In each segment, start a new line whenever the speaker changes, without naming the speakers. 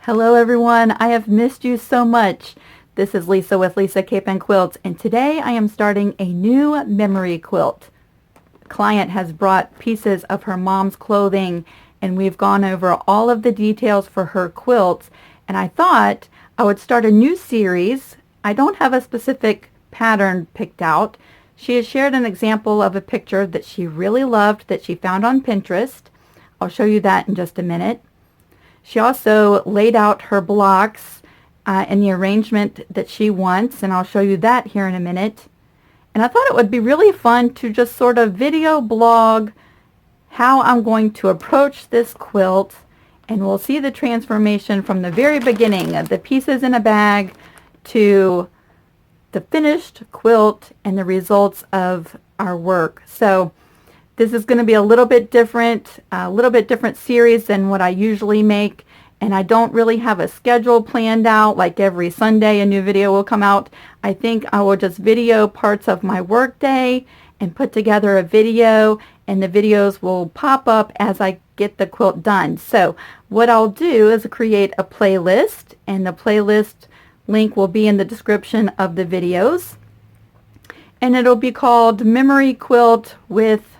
Hello everyone, I have missed you so much. This is Lisa with Lisa Capen Quilts, and today I am starting a new memory quilt. The client has brought pieces of her mom's clothing and we've gone over all of the details for her quilts, and I thought I would start a new series. I don't have a specific pattern picked out. She has shared an example of a picture that she really loved that she found on Pinterest. I'll show you that in just a minute. She also laid out her blocks in the arrangement that she wants, and I'll show you that here in a minute. And I thought it would be really fun to just sort of video blog how I'm going to approach this quilt, and we'll see the transformation from the very beginning of the pieces in a bag to the finished quilt and the results of our work. So this is going to be a little bit different series than what I usually make, and I don't really have a schedule planned out like every Sunday a new video will come out. I think I will just video parts of my work day and put together a video, and the videos will pop up as I get the quilt done. So what I'll do is create a playlist, and the playlist link will be in the description of the videos, and it'll be called Memory Quilt with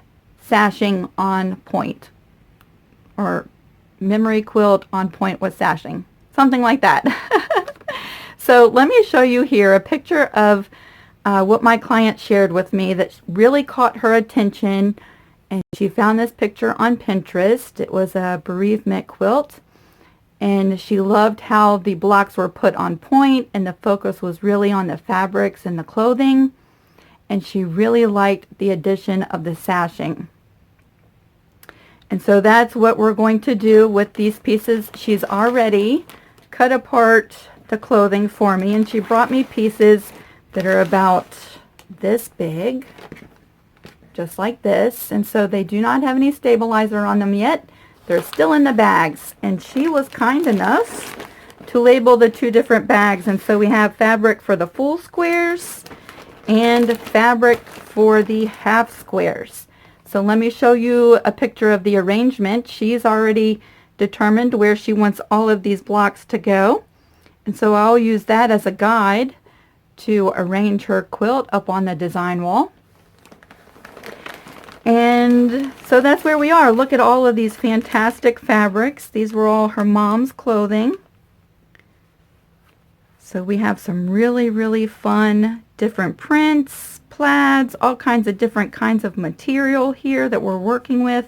Sashing on Point, or Memory Quilt on Point with Sashing, something like that. So let me show you here a picture of what my client shared with me that really caught her attention, and she found this picture on Pinterest. It was a bereavement quilt, and she loved how the blocks were put on point and the focus was really on the fabrics and the clothing, and she really liked the addition of the sashing. And so that's what we're going to do with these pieces. She's already cut apart the clothing for me, and she brought me pieces that are about this big, just like this. And so they do not have any stabilizer on them yet. They're still in the bags. And she was kind enough to label the two different bags. And so we have fabric for the full squares and fabric for the half squares. So let me show you a picture of the arrangement. She's already determined where she wants all of these blocks to go. And so I'll use that as a guide to arrange her quilt up on the design wall. And so that's where we are. Look at all of these fantastic fabrics. These were all her mom's clothing. So we have some really fun different prints, plaids, all kinds of different kinds of material here that we're working with,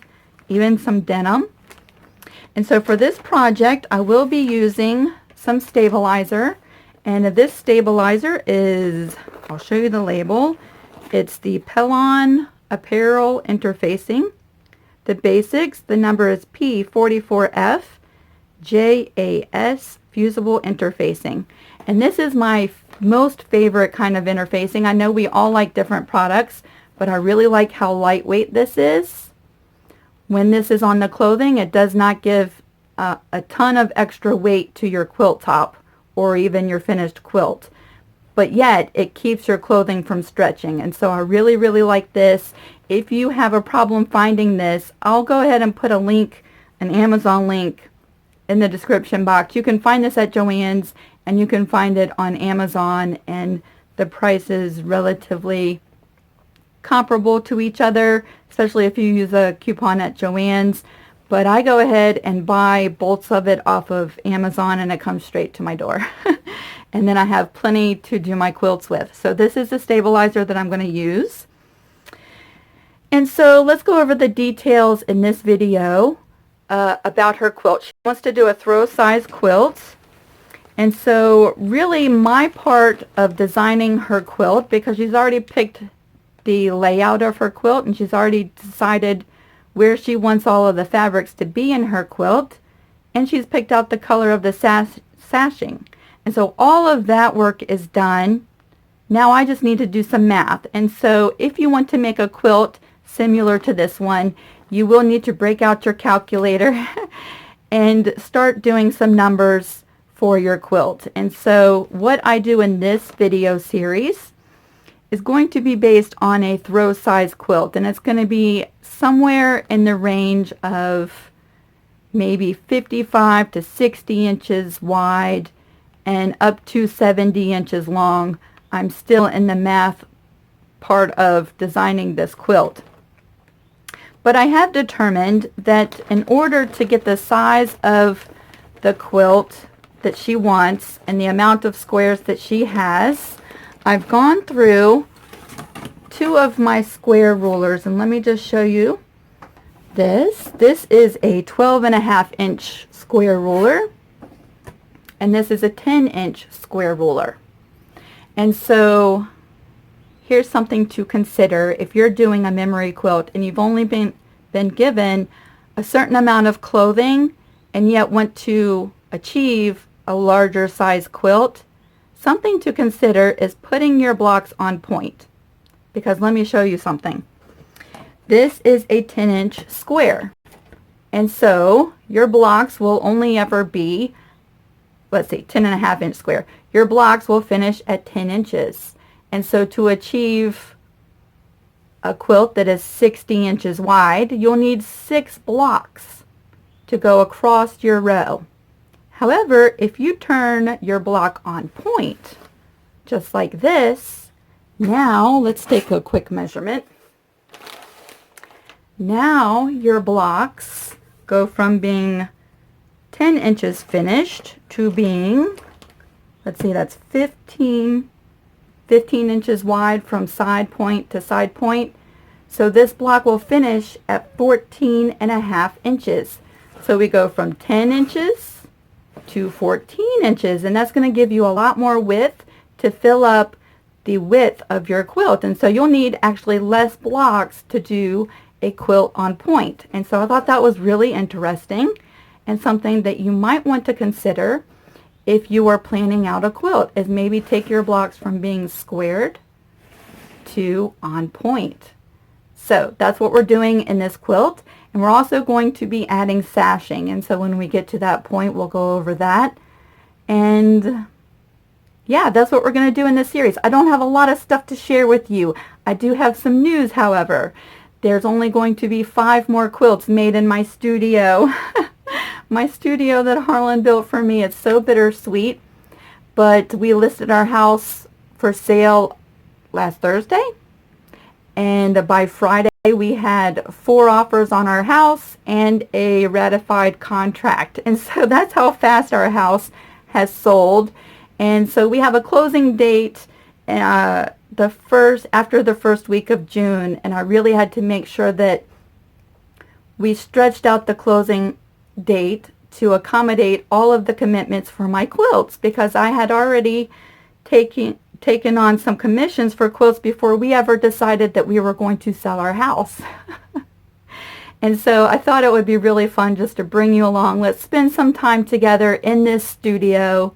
even some denim. And so for this project I will be using some stabilizer, and this stabilizer is, I'll show you the label, it's the Pt.1 Apparel Interfacing. The basics, the number is P44F JAS Fusible Interfacing, and this is my most favorite kind of interfacing. I know we all like different products, but I really like how lightweight this is. When this is on the clothing, it does not give a ton of extra weight to your quilt top or even your finished quilt, but yet it keeps your clothing from stretching. And so I really like this. If you have a problem finding this, I'll go ahead and put a link, an Amazon link, in the description box. You can find this at Joann's, and you can find it on Amazon, and the price is relatively comparable to each other, especially if you use a coupon at Joann's. But I go ahead and buy bolts of it off of Amazon, and it comes straight to my door. And then I have plenty to do my quilts with. So this is the stabilizer that I'm going to use. And so let's go over the details in this video about her quilt. She wants to do a throw size quilt. And so really my part of designing her quilt, because she's already picked the layout of her quilt and she's already decided where she wants all of the fabrics to be in her quilt, and she's picked out the color of the sashing. And so all of that work is done. Now I just need to do some math. And so if you want to make a quilt similar to this one, you will need to break out your calculator and start doing some numbers for your quilt. And so what I do in this video series is going to be based on a throw size quilt, and it's going to be somewhere in the range of maybe 55 to 60 inches wide and up to 70 inches long. I'm still in the math part of designing this quilt. But I have determined that in order to get the size of the quilt that she wants and the amount of squares that she has, I've gone through two of my square rulers, and let me just show you this. This is a 12.5-inch square ruler, and this is a 10-inch square ruler. And so here's something to consider if you're doing a memory quilt and you've only been given a certain amount of clothing and yet want to achieve a larger size quilt. Something to consider is putting your blocks on point, because let me show you something. This is a 10-inch square, and so your blocks will only ever be, let's see, 10.5-inch square. Your blocks will finish at 10 inches. And so to achieve a quilt that is 60 inches wide, you'll need 6 blocks to go across your row. However, if you turn your block on point, just like this, now let's take a quick measurement. Now your blocks go from being 10 inches finished to being, let's see, that's 15 inches wide from side point to side point. So this block will finish at 14.5 inches. So we go from 10 inches to 14 inches, and that's going to give you a lot more width to fill up the width of your quilt. And so you'll need actually less blocks to do a quilt on point. And so I thought that was really interesting and something that you might want to consider if you are planning out a quilt, is maybe take your blocks from being squared to on point. So that's what we're doing in this quilt, and we're also going to be adding sashing, and so when we get to that point we'll go over that. And yeah, that's what we're going to do in this series. I don't have a lot of stuff to share with you. I do have some news, however. There's only going to be 5 more quilts made in my studio. My studio that Harlan built for me. It's so bittersweet, but we listed our house for sale last Thursday, and by Friday we had 4 offers on our house and a ratified contract, and so that's how fast our house has sold. And so we have a closing date after the first week of June, and I really had to make sure that we stretched out the closing date to accommodate all of the commitments for my quilts, because I had already taken on some commissions for quilts before we ever decided that we were going to sell our house. And so I thought it would be really fun just to bring you along. Let's spend some time together in this studio,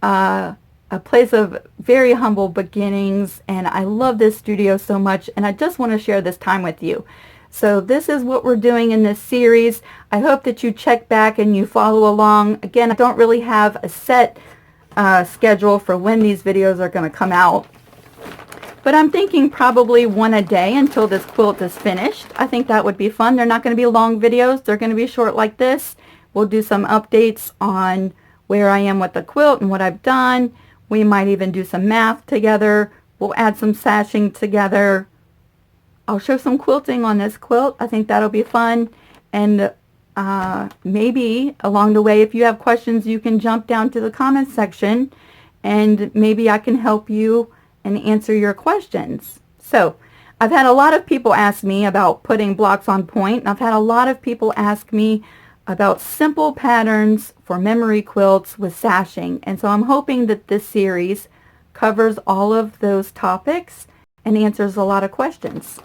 a place of very humble beginnings, and I love this studio so much, and I just want to share this time with you. So this is what we're doing in this series. I hope that you check back and you follow along. Again, I don't really have a set schedule for when these videos are going to come out, but I'm thinking probably one a day until this quilt is finished. I think that would be fun. They're not going to be long videos. They're going to be short like this. We'll do some updates on where I am with the quilt and what I've done. We might even do some math together. We'll add some sashing together. I'll show some quilting on this quilt. I think that'll be fun. And maybe along the way, if you have questions, you can jump down to the comments section and maybe I can help you and answer your questions. So I've had a lot of people ask me about putting blocks on point, and I've had a lot of people ask me about simple patterns for memory quilts with sashing. And so I'm hoping that this series covers all of those topics and answers a lot of questions.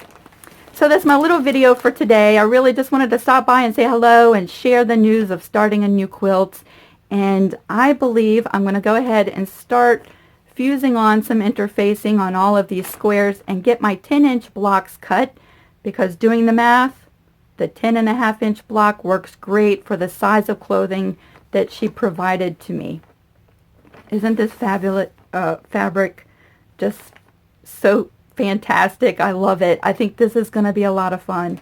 So that's my little video for today. I really just wanted to stop by and say hello and share the news of starting a new quilt. And I believe I'm going to go ahead and start fusing on some interfacing on all of these squares and get my 10-inch blocks cut, because doing the math, the 10.5-inch block works great for the size of clothing that she provided to me. Isn't this fabulous fabric just so fantastic? I love it. I think this is going to be a lot of fun.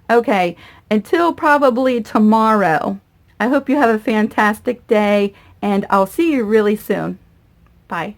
Okay, until probably tomorrow. I hope you have a fantastic day, and I'll see you really soon. Bye.